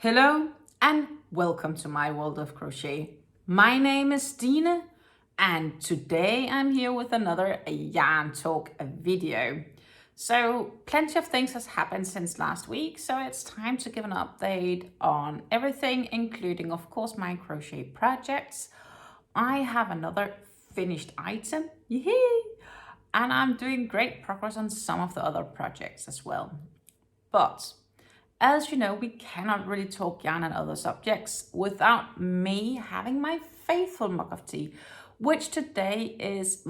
Hello and welcome to My World of Crochet. My name is Beanie and today I'm here with another yarn talk video. So plenty of things has happened since last week, so it's time to give an update on everything, including of course my crochet projects. I have another finished item, yay! And I'm doing great progress on some of the other projects as well. But as you know, we cannot really talk yarn and other subjects without me having my faithful mug of tea, which today is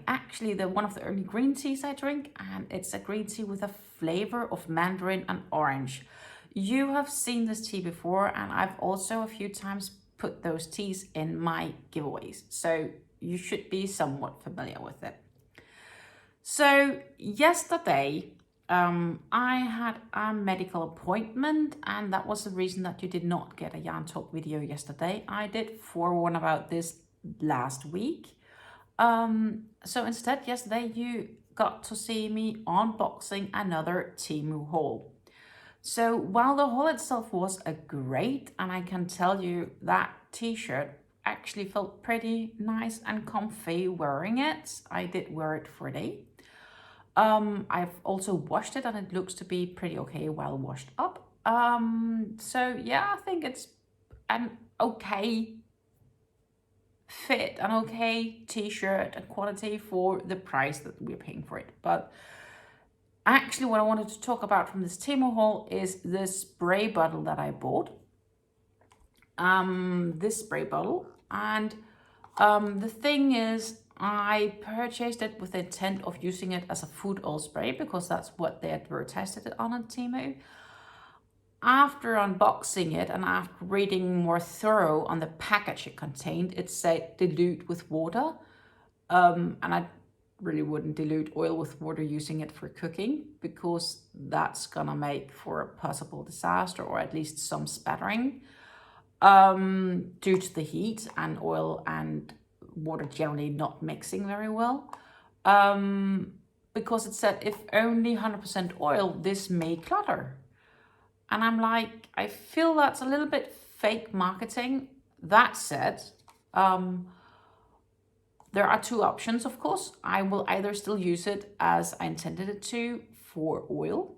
actually one of the early green teas I drink, and it's a green tea with a flavor of mandarin and orange. You have seen this tea before, and I've also a few times put those teas in my giveaways, so you should be somewhat familiar with it. So yesterday, I had a medical appointment, and that was the reason that you did not get a yarn talk video yesterday. I did forewarn about this last week. So instead, yesterday you got to see me unboxing another Temu haul. So while the haul itself was great, and I can tell you that t-shirt actually felt pretty nice and comfy wearing it. I did wear it for a day. I've also washed it and it looks to be pretty okay while washed up. So yeah, I think it's an okay fit, an okay t-shirt and quality for the price that we're paying for it. But actually what I wanted to talk about from this Temu haul is the spray bottle that I bought. This spray bottle, and the thing is, I purchased it with the intent of using it as a food oil spray because that's what they advertised it on Temu. After unboxing it and after reading more thorough on the package it contained, it said dilute with water. And I really wouldn't dilute oil with water using it for cooking because that's gonna make for a possible disaster, or at least some spattering due to the heat and oil and water generally not mixing very well, because it said if only 100% oil, this may clutter. And I'm like, I feel that's a little bit fake marketing. That said, there are two options, of course. I will either still use it as I intended it to for oil,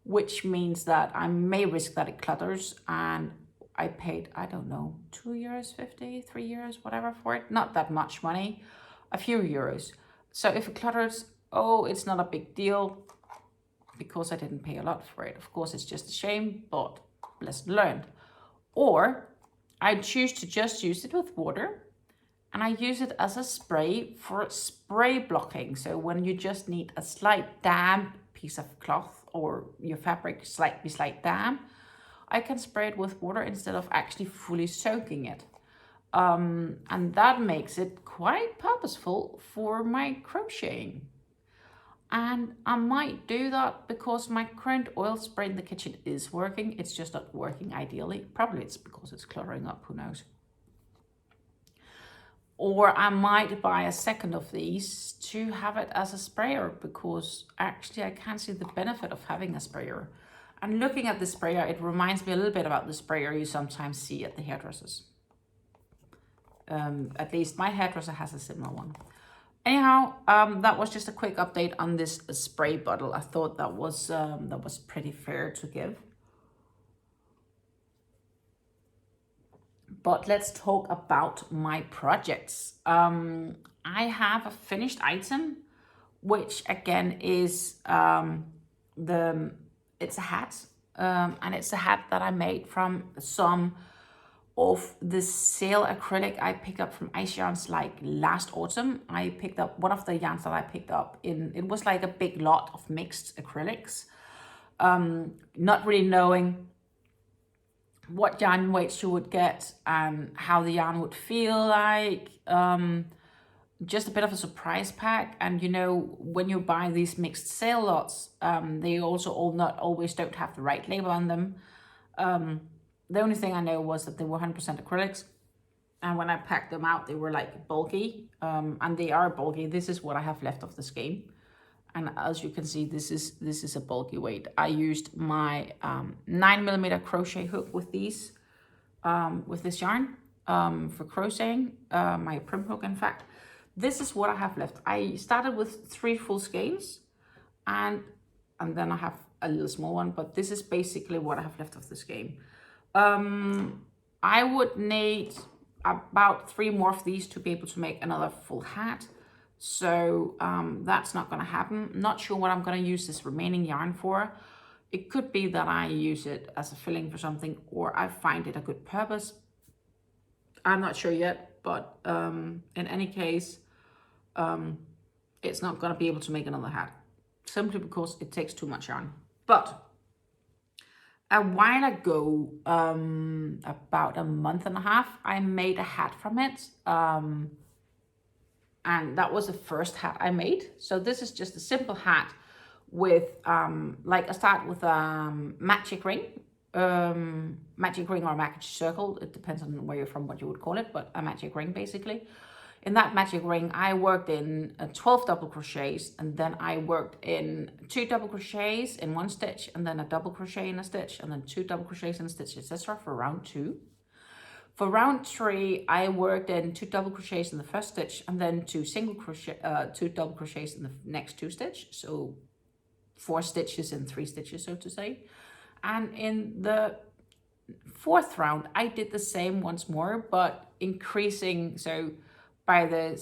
which means that I may risk that it clutters, and I paid, I don't know, €2.50, €3, whatever for it. Not that much money, a few euros. So if it clutters, oh, it's not a big deal because I didn't pay a lot for it. Of course, it's just a shame, but lesson learned. Or I choose to just use it with water, and I use it as a spray for spray blocking. So when you just need a slight damp piece of cloth or your fabric slight damp, I can spray it with water instead of actually fully soaking it. And that makes it quite purposeful for my crocheting. And I might do that because my current oil spray in the kitchen is working. It's just not working ideally. Probably it's because it's cluttering up, who knows. Or I might buy a second of these to have it as a sprayer, because actually I can see the benefit of having a sprayer. And looking at the sprayer, it reminds me a little bit about the sprayer you sometimes see at the hairdressers. At least my hairdresser has a similar one. Anyhow, that was just a quick update on this spray bottle. I thought that was pretty fair to give. But let's talk about my projects. I have a finished item, which again is it's a hat, and it's a hat that I made from some of the sale acrylic I picked up from Ice Yarns like last autumn. I picked up one of the yarns that I picked up it was like a big lot of mixed acrylics, not really knowing what yarn weights you would get and how the yarn would feel like. Just a bit of a surprise pack. And you know, when you buy these mixed sale lots, they also all not always don't have the right label on them. The only thing I know was that they were 100% acrylics, and when I packed them out they were like bulky, and they are bulky. This is what I have left of the skein, And as you can see, this is a bulky weight. I used my 9mm crochet hook with these, with this yarn for crocheting, my prim hook in fact. This is what I have left. I started with 3 full skeins and then I have a little small one, but this is basically what I have left of the skein. I would need about 3 more of these to be able to make another full hat. So that's not going to happen. Not sure what I'm going to use this remaining yarn for. It could be that I use it as a filling for something, or I find it a good purpose. I'm not sure yet, but in any case, it's not going to be able to make another hat, simply because it takes too much yarn. But a while ago, about a month and a half, I made a hat from it. And that was the first hat I made. So this is just a simple hat with, like I start with a magic ring or a magic circle. It depends on where you're from, what you would call it, but a magic ring basically. In that magic ring, I worked in 12 double crochets, and then I worked in 2 double crochets in 1 stitch, and then a double crochet in a stitch, and then 2 double crochets in a stitch, etc. for round 2. For round 3, I worked in 2 double crochets in the first stitch, and then 2 double crochets in the next 2 stitches. So 4 stitches in 3 stitches, so to say. And in the 4th round, I did the same once more, but increasing. So by the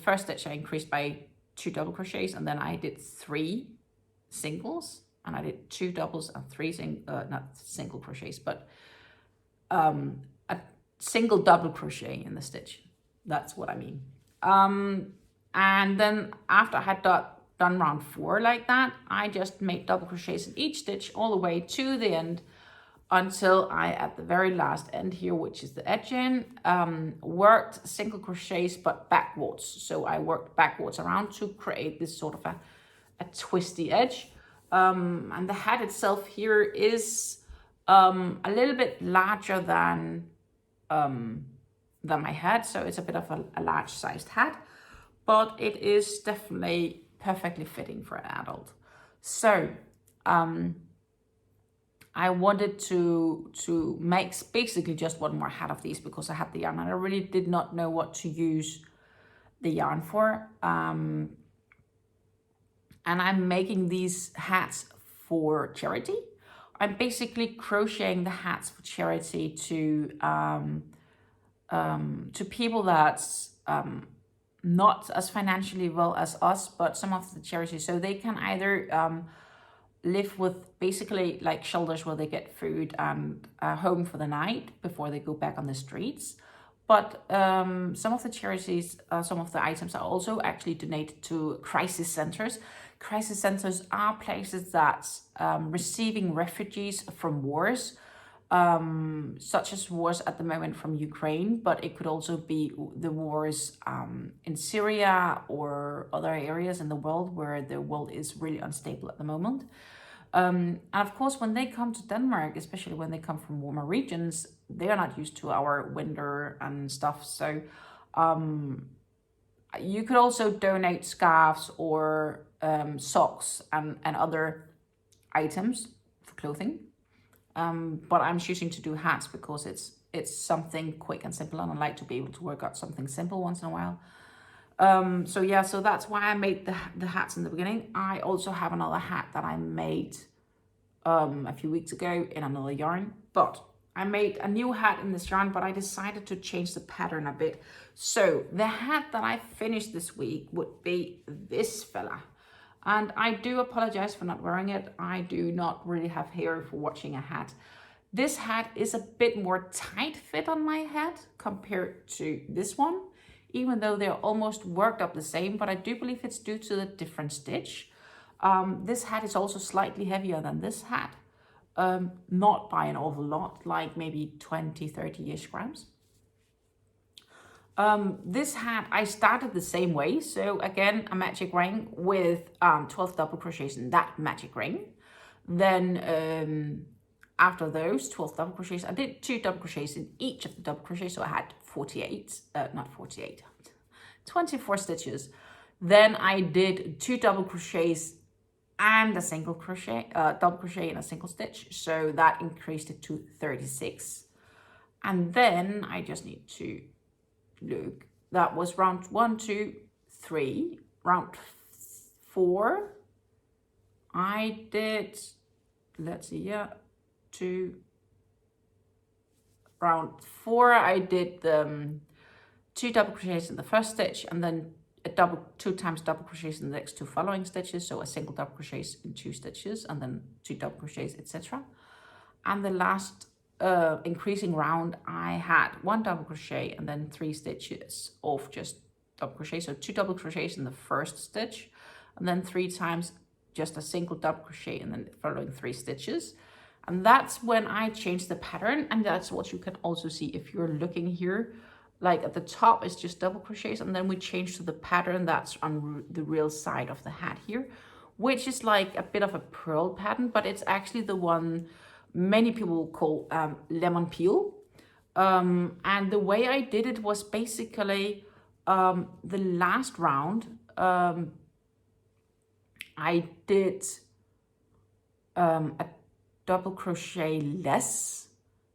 first stitch, I increased by 2 double crochets, and then I did 3 singles, and I did 2 doubles and 3 not single crochets, but a single double crochet in the stitch. That's what I mean. And then after I had done round 4 like that, I just made double crochets in each stitch all the way to the end, until I, at the very last end here, which is the edging, worked single crochets but backwards. So I worked backwards around to create this sort of a twisty edge. And the hat itself here is a little bit larger than my head, so it's a bit of a large sized hat, but it is definitely perfectly fitting for an adult. So I wanted to make basically just one more hat of these, because I had the yarn and I really did not know what to use the yarn for. And I'm making these hats for charity. I'm basically crocheting the hats for charity to people that's not as financially well as us, but some of the charities, so they can either live with basically like shelters where they get food and a home for the night before they go back on the streets. But some of the charities, some of the items are also actually donated to crisis centers. Crisis centers are places that's receiving refugees from wars, such as wars at the moment from Ukraine, but it could also be the wars in Syria or other areas in the world where the world is really unstable at the moment. And of course, when they come to Denmark, especially when they come from warmer regions, they are not used to our winter and stuff. So you could also donate scarves or socks and other items for clothing. But I'm choosing to do hats because it's something quick and simple, and I like to be able to work out something simple once in a while. So yeah, so that's why I made the hats in the beginning. I also have another hat that I made a few weeks ago in another yarn, but I made a new hat in this yarn, but I decided to change the pattern a bit. So the hat that I finished this week would be this fella. And I do apologize for not wearing it. I do not really have hair for watching a hat. This hat is a bit more tight fit on my head compared to this one, even though they're almost worked up the same, but I do believe it's due to the different stitch. This hat is also slightly heavier than this hat, not by an awful lot, like maybe 20, 30-ish grams. This hat, I started the same way. So again, a magic ring with 12 double crochets in that magic ring. Then after those 12 double crochets, I did 2 double crochets in each of the double crochets. So I had 24 stitches. Then I did 2 double crochets and a single crochet, double crochet in a single stitch. So that increased it to 36. And then I just need to look. That was round 1, 2, 3. Round 4, I did, let's see, yeah, 2. Round 4, I did 2 double crochets in the first stitch, and then 2 times double crochets in the next 2 following stitches. So a single double crochets in 2 stitches, and then 2 double crochets, etc. And the last increasing round, I had 1 double crochet and then 3 stitches of just double crochet. So 2 double crochets in the first stitch, and then 3 times just a single double crochet, and then following 3 stitches. And that's when I changed the pattern, and that's what you can also see if you're looking here. Like at the top is just double crochets, and then we changed to the pattern that's on the real side of the hat here, which is like a bit of a pearl pattern, but it's actually the one many people call lemon peel. And the way I did it was basically the last round, I did a double crochet less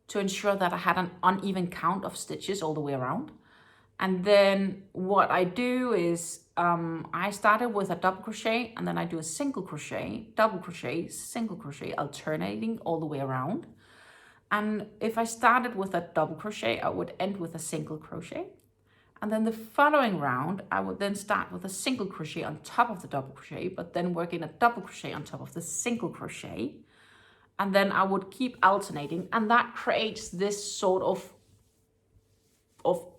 to ensure that I had an uneven count of stitches all the way around. And then what I do is I started with a double crochet, and then I do a single crochet, double crochet, single crochet, alternating all the way around. And if I started with a double crochet, I would end with a single crochet. And then the following round, I would then start with a single crochet on top of the double crochet, but then work in a double crochet on top of the single crochet. And then I would keep alternating, and that creates this sort of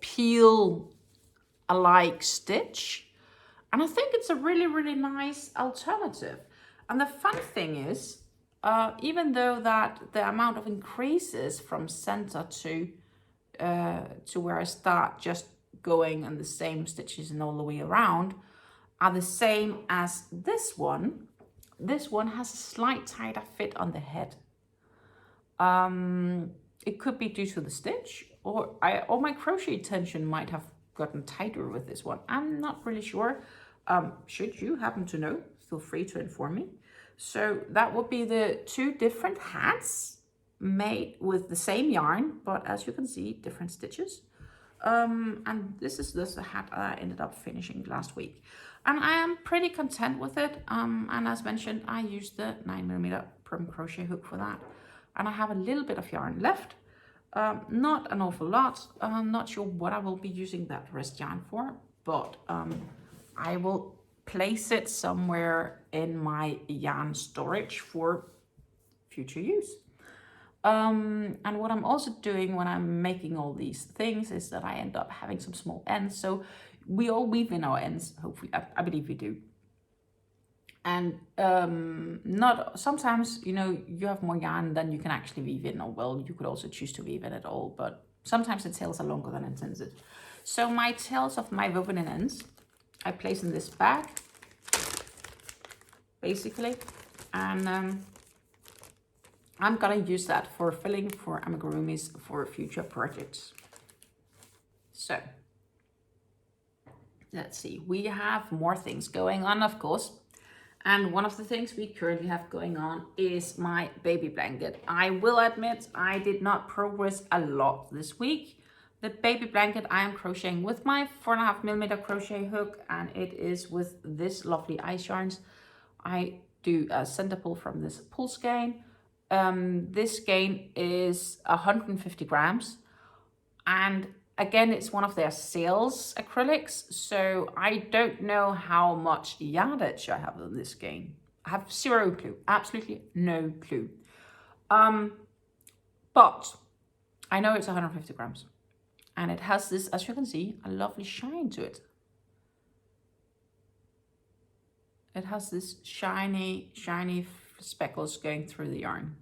peel-alike stitch. And I think it's a really, really nice alternative. And the fun thing is, even though that the amount of increases from center to where I start just going on the same stitches and all the way around are the same as this one. This one has a slight tighter fit on the head. It could be due to the stitch, or my crochet tension might have gotten tighter with this one. I'm not really sure. Should you happen to know, feel free to inform me. So that would be the 2 different hats made with the same yarn, but as you can see, different stitches. And this is the hat I ended up finishing last week. And I am pretty content with it. And as mentioned, I used the 9mm perm crochet hook for that. And I have a little bit of yarn left. Not an awful lot. I'm not sure what I will be using that rest yarn for, but I will place it somewhere in my yarn storage for future use. And what I'm also doing when I'm making all these things is that I end up having some small ends. So we all weave in our ends, hopefully, I believe we do. And not sometimes, you know, you have more yarn than you can actually weave in, or well, you could also choose to weave in at all, but sometimes the tails are longer than intended. So my tails of my woven in ends, I place in this bag, basically, and I'm gonna use that for filling for amigurumis for future projects. So let's see, we have more things going on, of course. And one of the things we currently have going on is my baby blanket. I will admit I did not progress a lot this week. The baby blanket I am crocheting with my 4.5mm crochet hook, and it is with this lovely ice yarns. I do a center pull from this pull skein. This skein is 150 grams, and again, it's one of their sales acrylics, so I don't know how much yardage I have on this skein. I have zero clue, absolutely no clue. But I know it's 150 grams, and it has this, as you can see, a lovely shine to it. It has this shiny speckles going through the yarn.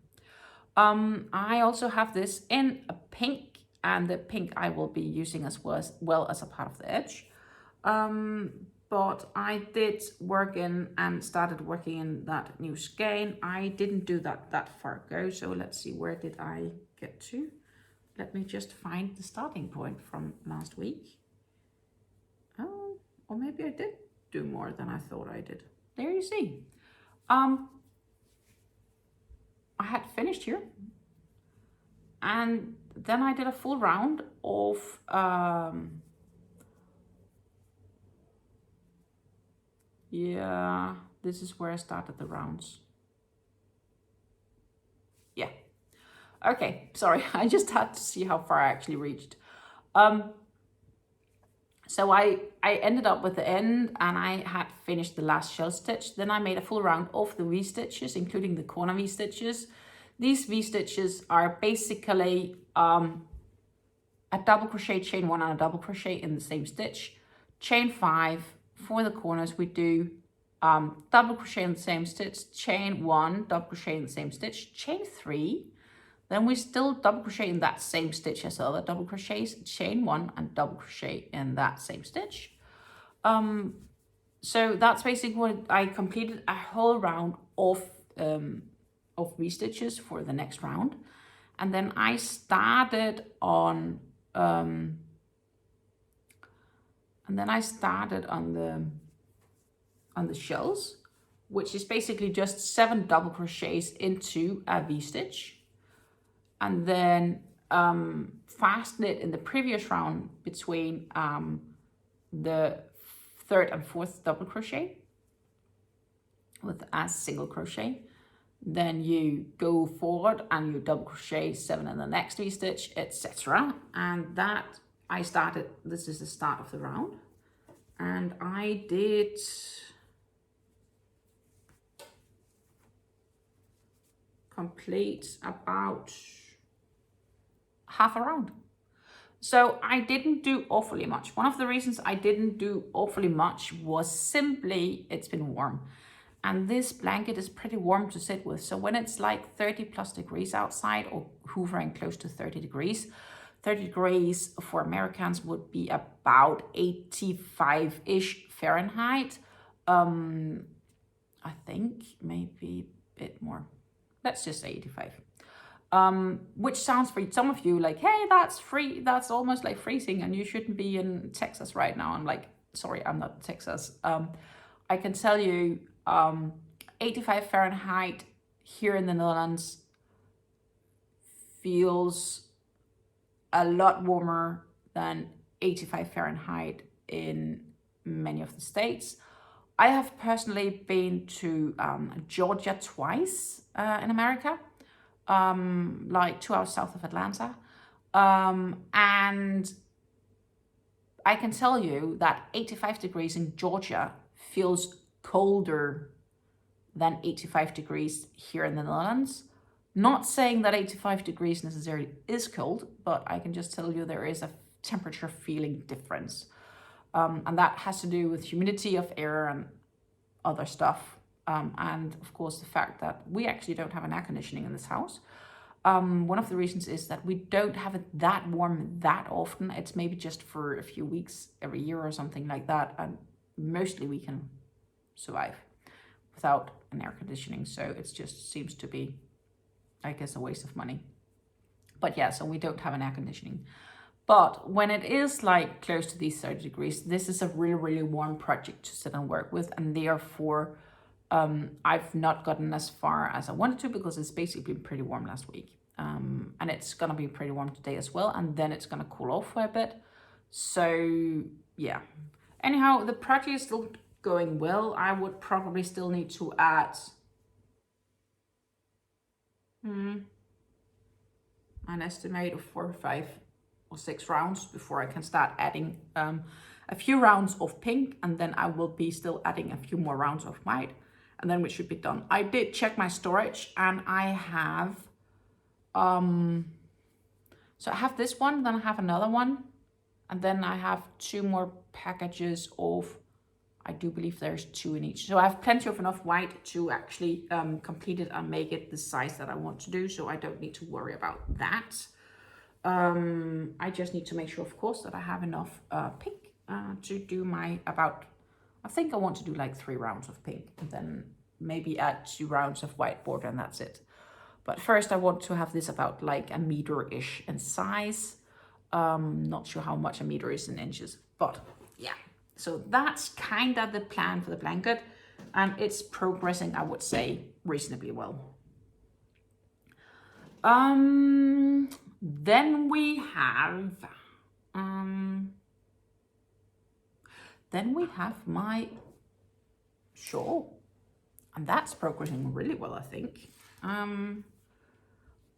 I also have this in a pink, and the pink I will be using as well as a part of the edge. But I did work in and started working in that new skein. I didn't do that far ago, so let's see, where did I get to? Let me just find the starting point from last week. Oh, or maybe I did do more than I thought I did. There you see. I had finished here, and then I did a full round of yeah, this is where I started the rounds. Yeah. Okay, sorry, I just had to see how far I actually reached. So I ended up with the end, and I had finished the last shell stitch. Then I made a full round of the V-stitches, including the corner V-stitches. These V-stitches are basically a double crochet, chain 1 and a double crochet in the same stitch. Chain 5 for the corners, we do double crochet in the same stitch, chain 1, double crochet in the same stitch, chain 3. Then we still double crochet in that same stitch as the other double crochets, chain 1 and double crochet in that same stitch. So that's basically what I completed, a whole round of V-stitches for the next round. And then I started on the shells, which is basically just 7 double crochets into a V-stitch, and then fasten it in the previous round between the 3rd and 4th double crochet with a single crochet. Then you go forward and you double crochet 7 in the next V-stitch, etc. And that I started, this is the start of the round, and I did complete about half a round. So I didn't do awfully much. One of the reasons I didn't do awfully much was simply it's been warm. And this blanket is pretty warm to sit with. So when it's like 30 plus degrees outside, or hovering close to 30 degrees for Americans would be about 85-ish Fahrenheit. I think maybe a bit more. Let's just say 85. Which sounds for some of you like, hey, that's almost like freezing and you shouldn't be in Texas right now. I'm like, sorry, I'm not in Texas. I can tell you 85 Fahrenheit here in the Netherlands feels a lot warmer than 85 Fahrenheit in many of the states. I have personally been to Georgia twice in America, like 2 hours south of Atlanta. And I can tell you that 85 degrees in Georgia feels colder than 85 degrees here in the Netherlands. Not saying that 85 degrees necessarily is cold, but I can just tell you there is a temperature feeling difference. And that has to do with humidity of air and other stuff. And of course, the fact that we actually don't have an air conditioning in this house. One of the reasons is that we don't have it that warm that often. It's maybe just for a few weeks every year or something like that. And mostly we can survive without an air conditioning. So it just seems to be, I guess, a waste of money. But yeah, so we don't have an air conditioning. But when it is like close to these 30 degrees, this is a really, really warm project to sit and work with. And therefore, I've not gotten as far as I wanted to because it's basically been pretty warm last week. And it's going to be pretty warm today as well. And then it's going to cool off for a bit. So yeah. Anyhow, the project is still going well. I would probably still need to add an estimate of 4 or 5 or 6 rounds before I can start adding a few rounds of pink, and then I will be still adding a few more rounds of white, and then we should be done. I did check my storage, and I have so I have this one, then I have another one, and then I have 2 more packages of, I do believe there's 2 in each. So I have plenty of enough white to actually complete it and make it the size that I want to do. So I don't need to worry about that. I just need to make sure, of course, that I have enough pink to do my I think I want to do like 3 rounds of pink and then maybe add 2 rounds of white border, and that's it. But first I want to have this about like a meter-ish in size. Not sure how much a meter is in inches, but yeah. So that's kind of the plan for the blanket. and it's progressing, I would say, reasonably well. Then we have my shawl, and that's progressing really well, I think.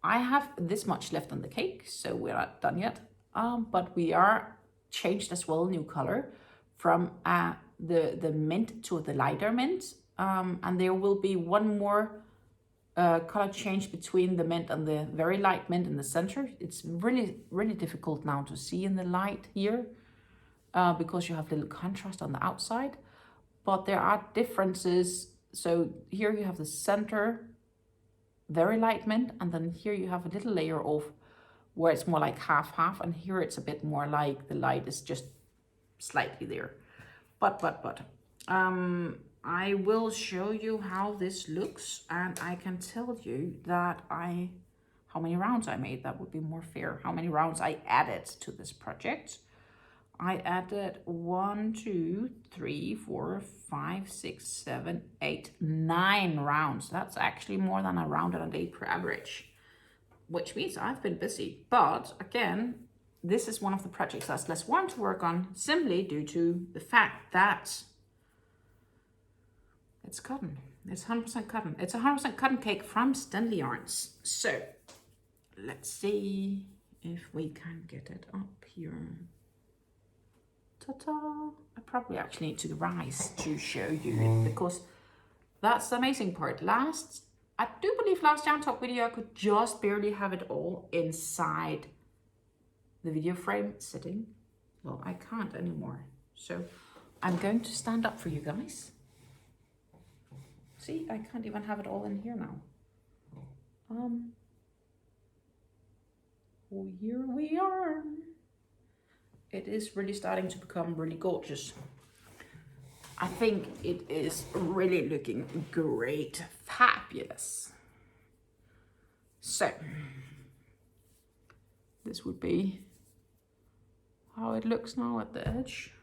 I have this much left on the cake, so we're not done yet. But we are changed as well, new color from the mint to the lighter mint. And there will be one more color change between the mint and the very light mint in the center. It's really, really difficult now to see in the light here because you have little contrast on the outside. But there are differences. So here you have the center, very light mint, and then here you have a little layer of where it's more like half, and here it's a bit more like the light is just slightly there. But I will show you how this looks, and I can tell you that how many rounds I made. That would be more fair. How many rounds I added to this project. I added 1, 2, 3, 4, 5, 6, 7, 8, 9 rounds. That's actually more than a round a day per average, which means I've been busy. But again, this is one of the projects that's less warm to work on, simply due to the fact that it's cotton. It's 100% cotton. It's a 100% cotton cake from Stanley Yarns. So let's see if we can get it up here. Ta-ta! I probably actually need to rise to show you it, because that's the amazing part. I do believe last Yarn Talk video I could just barely have it all inside the video frame sitting. Well, I can't anymore. So I'm going to stand up for you guys. See, I can't even have it all in here now. Oh, here we are. It is really starting to become really gorgeous. I think it is really looking great, fabulous. So this would be how it looks now at the edge.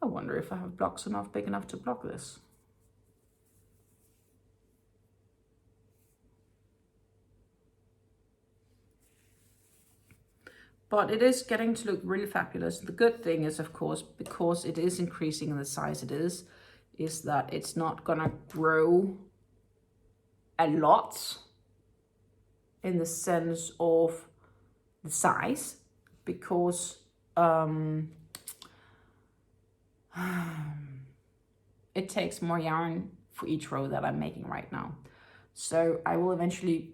I wonder if I have blocks big enough to block this. But it is getting to look really fabulous. The good thing is, of course, because it is increasing in the size it is that it's not gonna grow a lot in the sense of the size, because it takes more yarn for each row that I'm making right now. So I will eventually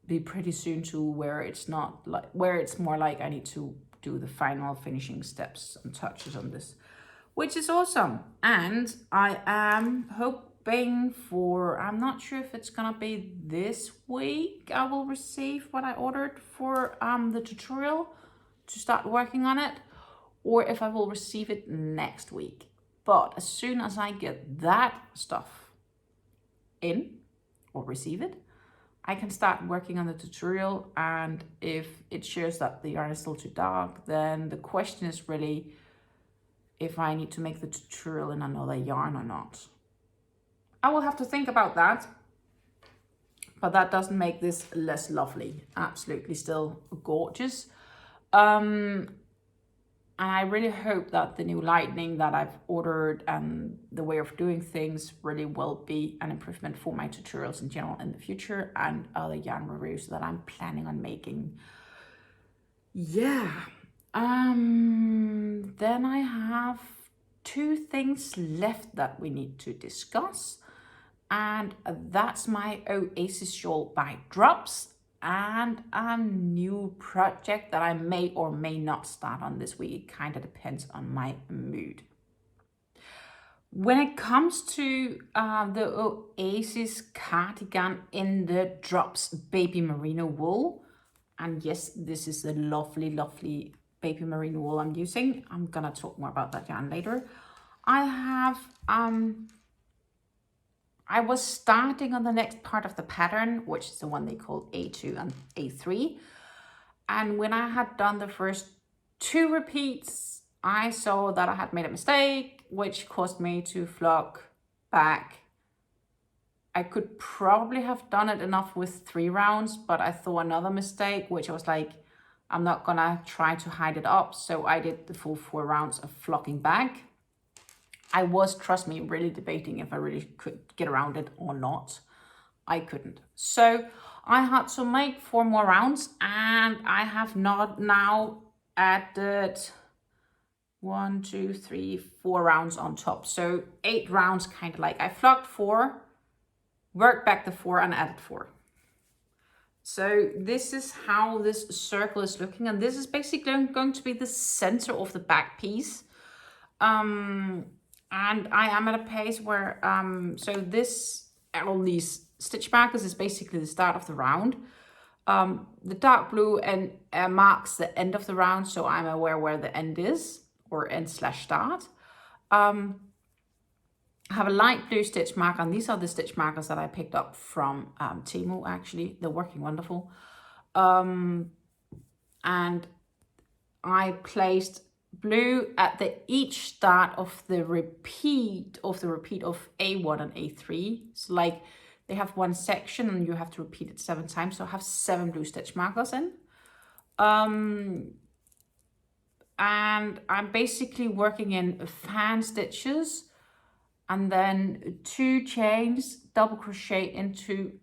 be pretty soon to where it's not like, where it's more like I need to do the final finishing steps and touches on this, which is awesome. And I am hoping for, I'm not sure if it's gonna be this week I will receive what I ordered for the tutorial to start working on it, or if I will receive it next week. But as soon as I get that stuff in or receive it, I can start working on the tutorial. And if it shows that the yarn is still too dark, then the question is really if I need to make the tutorial in another yarn or not. I will have to think about that, but that doesn't make this less lovely. Absolutely still gorgeous. And I really hope that the new lighting that I've ordered and the way of doing things really will be an improvement for my tutorials in general in the future and other yarn reviews that I'm planning on making. Yeah. Then I have 2 things left that we need to discuss. And that's my Oasis shawl by Drops and a new project that I may or may not start on this week. It kind of depends on my mood. When it comes to the Oasis cardigan in the Drops baby merino wool, and yes, this is the lovely, lovely baby merino wool I'm using. I'm gonna talk more about that yarn later. I have I was starting on the next part of the pattern, which is the one they called A2 and A3. And when I had done the first 2 repeats, I saw that I had made a mistake, which caused me to flog back. I could probably have done it enough with 3 rounds, but I thought another mistake, which I was like, I'm not gonna try to hide it up. So I did the full 4 rounds of flogging back. I was, trust me, really debating if I really could get around it or not. I couldn't. So I had to make 4 more rounds, and I have not now added 1, 2, 3, 4 rounds on top. So 8 rounds, kind of like I flogged 4, worked back the 4 and added 4. So this is how this circle is looking, and this is basically going to be the center of the back piece. And I am at a pace where, so this, all these stitch markers is basically the start of the round. The dark blue and marks the end of the round, so I'm aware where the end is, or end/start. I have a light blue stitch marker, and these are the stitch markers that I picked up from Temu, actually. They're working wonderful. And I placed blue at each start of the repeat of A1 and A3. So like they have one section and you have to repeat it 7 times. So I have 7 blue stitch markers in. And I'm basically working in fan stitches, and then 2 chains, double crochet into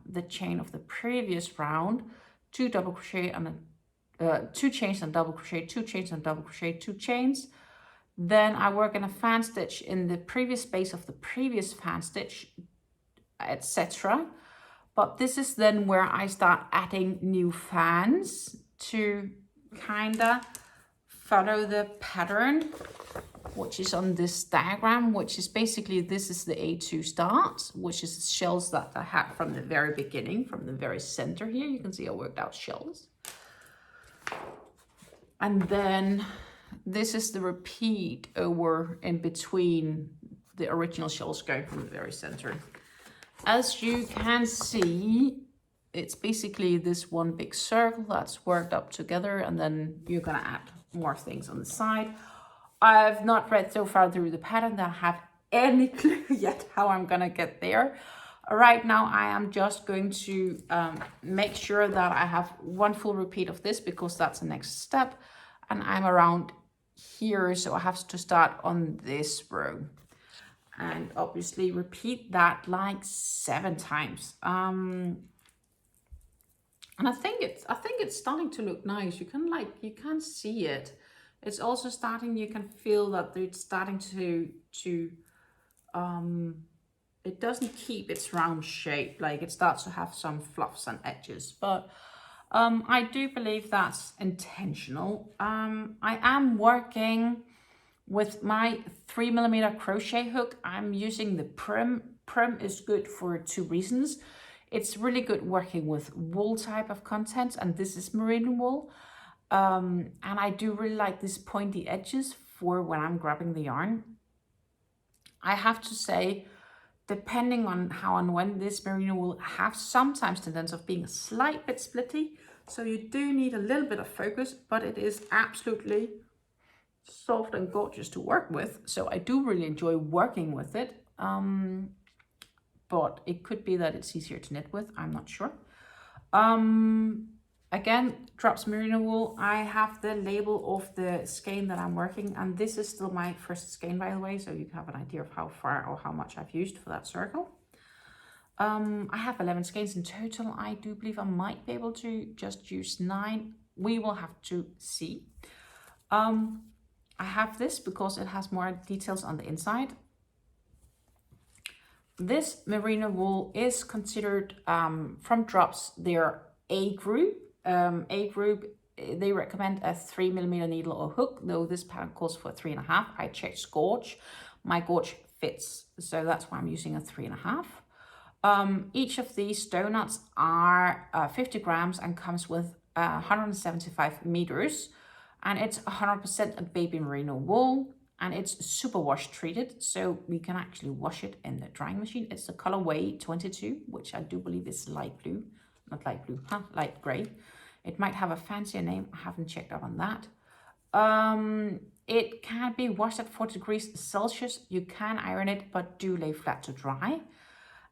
the chain of the previous round, 2 double crochet and 2 chains and double crochet, 2 chains and double crochet, 2 chains. Then I work in a fan stitch in the previous space of the previous fan stitch, etc. But this is then where I start adding new fans to kinda follow the pattern, which is on this diagram, which is basically, this is the A2 start, which is shells that I had from the very beginning, from the very center here. You can see I worked out shells. And then this is the repeat over in between the original shells going from the very center. As you can see, it's basically this one big circle that's worked up together, and then you're gonna add more things on the side. I've not read so far through the pattern that I have any clue yet how I'm gonna get there. Right now I am just going to make sure that I have 1 full repeat of this, because that's the next step, and I'm around here, so I have to start on this row and obviously repeat that like 7 times. And I think it's starting to look nice. You can see it. It's also starting, you can feel that it's starting to it doesn't keep its round shape, like it starts to have some fluffs and edges, but I do believe that's intentional. I am working with my 3mm crochet hook. I'm using the Prim. Prim is good for 2 reasons. It's really good working with wool type of content, and this is merino wool. And I do really like these pointy edges for when I'm grabbing the yarn. I have to say, depending on how and when, this merino will have sometimes tendency of being a slight bit splitty. So you do need a little bit of focus, but it is absolutely soft and gorgeous to work with. So I do really enjoy working with it. But it could be that it's easier to knit with, I'm not sure. Again, drops merino wool. I have the label of the skein that I'm working, and this is still my first skein, by the way, so you have an idea of how far or how much I've used for that circle. I have 11 skeins in total. I do believe I might be able to just use 9. We will have to see. I have this because it has more details on the inside. This merino wool is considered from Drops their A group. A group, they recommend a 3mm needle or hook, though this pattern calls for 3.5. I checked gauge. My gauge fits, so that's why I'm using a 3.5. Each of these donuts are 50 grams and comes with 175 meters, and it's 100% baby merino wool. And it's super wash treated, so we can actually wash it in the drying machine. It's the colorway 22, which I do believe is light blue, not light blue, light gray. It might have a fancier name, I haven't checked up on that. it can be washed at 40 degrees Celsius. You can iron it, but do lay flat to dry.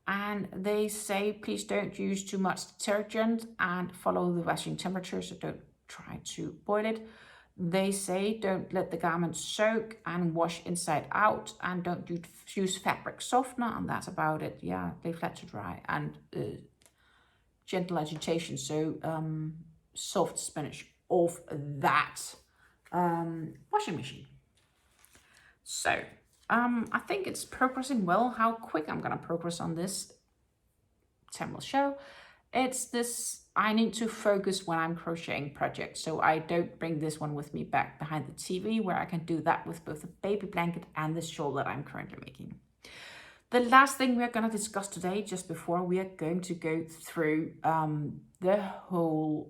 And they say, please don't use too much detergent and follow the washing temperature, so don't try to boil it. They say don't let the garment soak and wash inside out, and don't use fabric softener, and that's about it. Yeah, lay flat to dry and gentle agitation, so soft spinach of that washing machine. So I think it's progressing well. How quick I'm gonna progress on this, time will show. It's this, I need to focus when I'm crocheting projects, so I don't bring this one with me back behind the TV, where I can do that with both the baby blanket and the shawl that I'm currently making. The last thing we're going to discuss today, just before we are going to go through the whole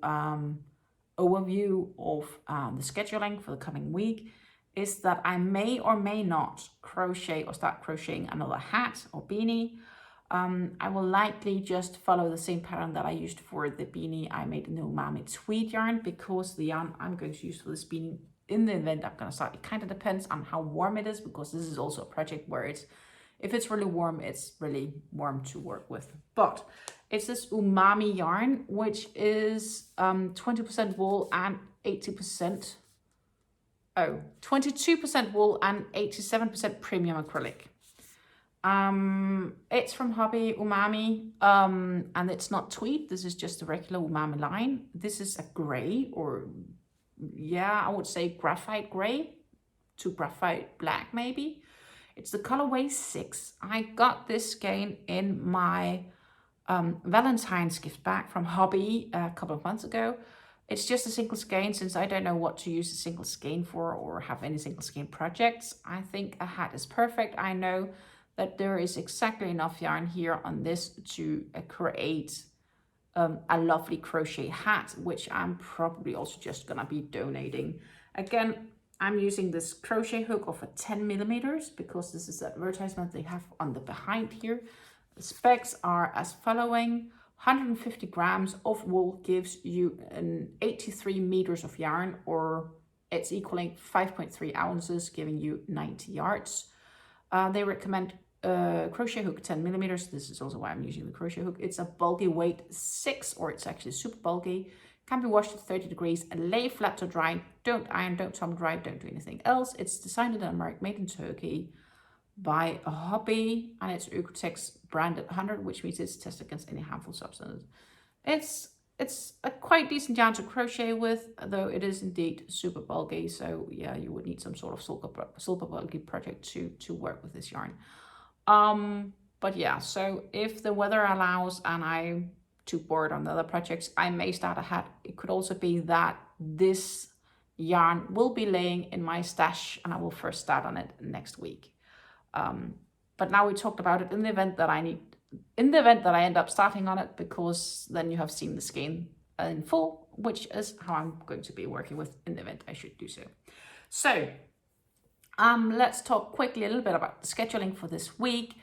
overview of the scheduling for the coming week, is that I may or may not crochet or start crocheting another hat or beanie. I will likely just follow the same pattern that I used for the beanie I made in the umami tweed yarn, because the yarn I'm going to use for this beanie, in the event I'm going to start, it kind of depends on how warm it is, because this is also a project where it's, if it's really warm, it's really warm to work with. But it's this umami yarn, which is 20% wool and 80%, 22% wool and 87% premium acrylic. It's from Hobby Umami, and it's not tweed. This is just a regular umami line. This is a gray, or yeah, I would say graphite gray to graphite black maybe. It's the colorway 6. I got this skein in my Valentine's gift bag from Hobby a couple of months ago. It's just a single skein, since I don't know what to use a single skein for or have any single skein projects. I think a hat is perfect. I know that there is exactly enough yarn here on this to create a lovely crochet hat, which I'm probably also just gonna be donating. Again, I'm using this crochet hook of a 10 millimeters, because this is the advertisement they have on the behind here. The specs are as following: 150 grams of wool gives you an 83 meters of yarn, or it's equaling 5.3 ounces, giving you 90 yards. They recommend crochet hook 10 millimeters. This is also why I'm using the crochet hook. It's a bulky weight 6, or it's actually super bulky. Can be washed at 30 degrees and lay flat to dry. Don't iron, don't tumble dry, don't do anything else. It's designed in Denmark, made in Turkey by a Hobby, and it's Oeko-Tex branded 100, which means it's tested against any harmful substances. It's a quite decent yarn to crochet with, though it is indeed super bulky. So yeah, you would need some sort of super bulky project to work with this yarn. But yeah, so if the weather allows and I'm too bored on the other projects, I may start a hat. It could also be that this yarn will be laying in my stash and I will first start on it next week. But now we talked about it in the event that I end up starting on it, because then you have seen the skein in full, which is how I'm going to be working with in the event I should do so. So let's talk quickly a little bit about the scheduling for this week.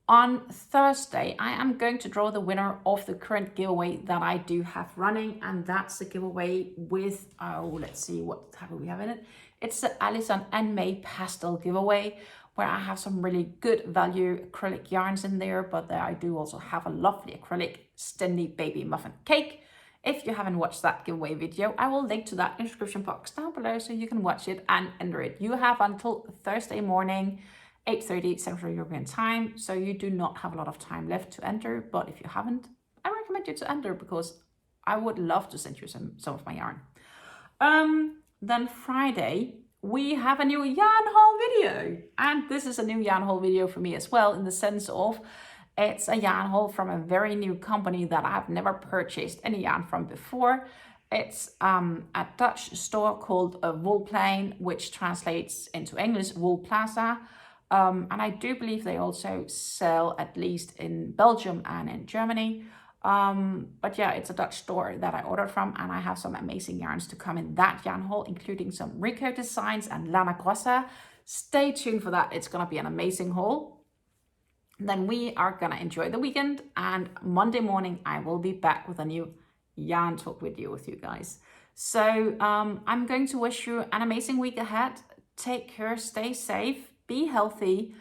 On Thursday, I am going to draw the winner of the current giveaway that I do have running, and that's the giveaway with, let's see what type we have in it. It's the Alison and May pastel giveaway, where I have some really good value acrylic yarns in there, but I do also have a lovely acrylic Stenley baby muffin cake. If you haven't watched that giveaway video, I will link to that in the description box down below so you can watch it and enter it. You have until Thursday morning, 8:30 Central European time, so you do not have a lot of time left to enter, but if you haven't, I recommend you to enter, because I would love to send you some of my yarn. Then Friday, we have a new yarn haul video, and this is a new yarn haul video for me as well, in the sense of it's a yarn haul from a very new company that I have never purchased any yarn from before. It's a Dutch store called Woolplein, which translates into English Wool Plaza. And I do believe they also sell at least in Belgium and in Germany. But yeah, it's a Dutch store that I ordered from, and I have some amazing yarns to come in that yarn haul, including some Rico designs and Lana Grossa. Stay tuned for that. It's going to be an amazing haul. Then we are going to enjoy the weekend, and Monday morning I will be back with a new yarn talk video with you guys. So I'm going to wish you an amazing week ahead. take care, stay safe, be healthy,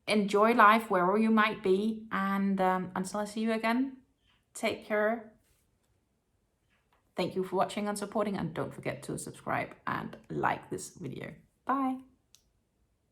enjoy life wherever you might be. And until I see you again, take care. Thank you for watching and supporting, and don't forget to subscribe and like this video. Bye.